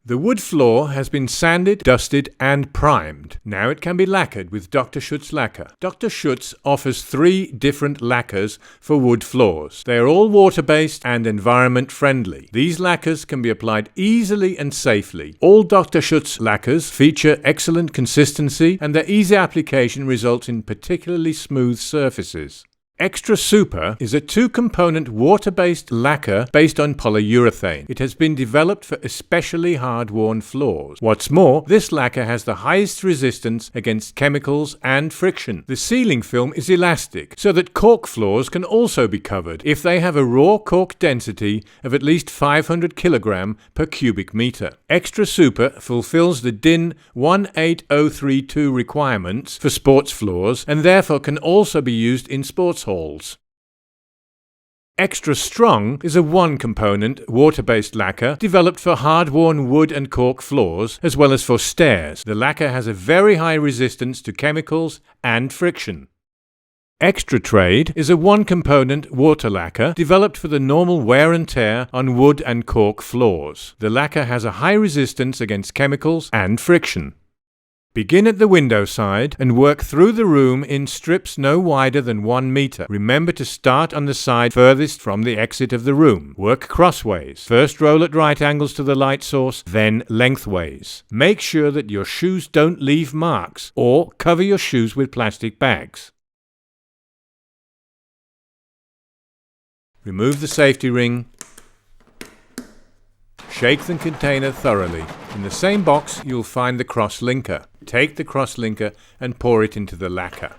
The wood floor has been sanded, dusted and primed. Now it can be lacquered with Dr. Schutz lacquer. Dr. Schutz offers 3 different lacquers for wood floors. They are all water-based and environment-friendly. These lacquers can be applied easily and safely. All Dr. Schutz lacquers feature excellent consistency and their easy application results in particularly smooth surfaces. Xtra Super is a 2-component water-based lacquer based on polyurethane. It has been developed for especially hard-worn floors. What's more, this lacquer has the highest resistance against chemicals and friction. The sealing film is elastic, so that caulk floors can also be covered if they have a raw caulk density of at least 500 kg per cubic meter. Xtra Super fulfills the DIN 18032 requirements for sports floors and therefore can also be used in sports halls. Xtra Strong is a 1-component, water-based lacquer developed for hard-worn wood and caulk floors as well as for stairs. The lacquer has a very high resistance to chemicals and friction. Xtra Trade is a 1-component water lacquer developed for the normal wear and tear on wood and caulk floors. The lacquer has a high resistance against chemicals and friction. Begin at the window side and work through the room in strips no wider than 1 meter. Remember to start on the side furthest from the exit of the room. Work crossways. First roll at right angles to the light source, then lengthways. Make sure that your shoes don't leave marks or cover your shoes with plastic bags. Remove the safety ring. Shake the container thoroughly. In the same box, you'll find the cross-linker. Take the cross-linker and pour it into the lacquer.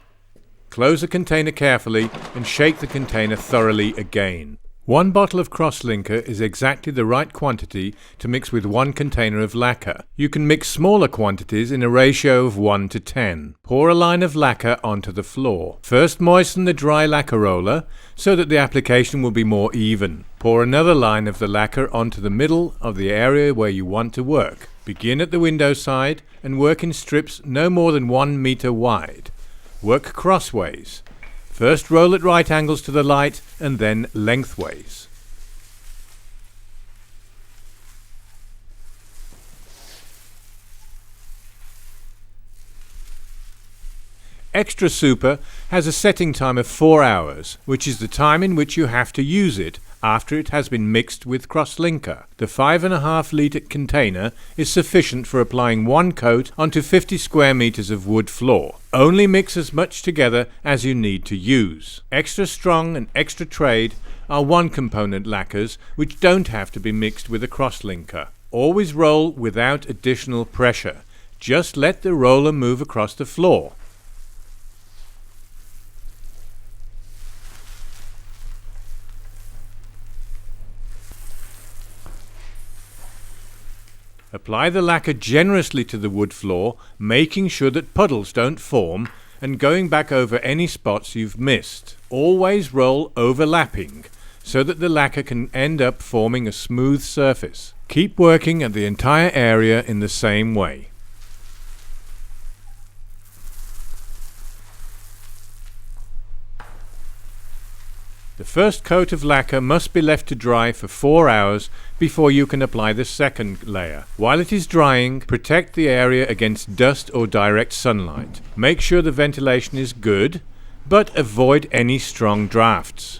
Close the container carefully and shake the container thoroughly again. 1 bottle of cross-linker is exactly the right quantity to mix with 1 container of lacquer. You can mix smaller quantities in a ratio of 1 to 10. Pour a line of lacquer onto the floor. First moisten the dry lacquer roller so that the application will be more even. Pour another line of the lacquer onto the middle of the area where you want to work. Begin at the window side and work in strips no more than 1 meter wide. Work crossways. First roll at right angles to the light and then lengthways. Xtra Super has a setting time of 4 hours, which is the time in which you have to use it after it has been mixed with cross-linker. The 5.5 litre container is sufficient for applying 1 coat onto 50 square meters of wood floor. Only mix as much together as you need to use. Xtra Strong and Xtra Trade are 1-component lacquers which don't have to be mixed with a cross-linker. Always roll without additional pressure. Just let the roller move across the floor. Apply the lacquer generously to the wood floor, making sure that puddles don't form and going back over any spots you've missed. Always roll overlapping so that the lacquer can end up forming a smooth surface. Keep working at the entire area in the same way. The first coat of lacquer must be left to dry for 4 hours before you can apply the second layer. While it is drying, protect the area against dust or direct sunlight. Make sure the ventilation is good, but avoid any strong drafts.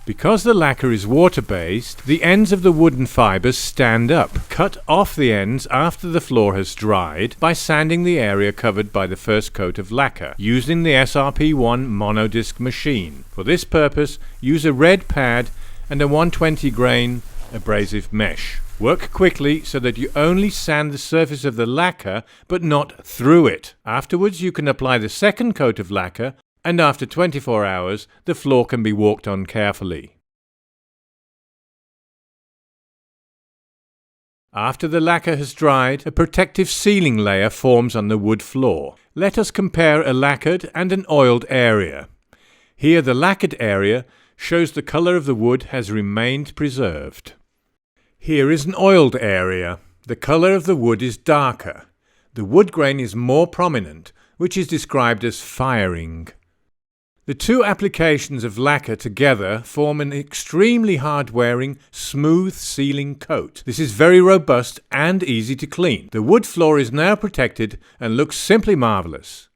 Because the lacquer is water-based, the ends of the wooden fibers stand up. Cut off the ends after the floor has dried by sanding the area covered by the first coat of lacquer, using the SRP1 monodisc machine. For this purpose, use a red pad and a 120 grain abrasive mesh. Work quickly so that you only sand the surface of the lacquer but not through it. Afterwards, you can apply the second coat of lacquer, and after 24 hours, the floor can be walked on carefully. After the lacquer has dried, a protective sealing layer forms on the wood floor. Let us compare a lacquered and an oiled area. Here the lacquered area shows the color of the wood has remained preserved. Here is an oiled area. The color of the wood is darker. The wood grain is more prominent, which is described as firing. The two applications of lacquer together form an extremely hard-wearing, smooth sealing coat. This is very robust and easy to clean. The wood floor is now protected and looks simply marvelous.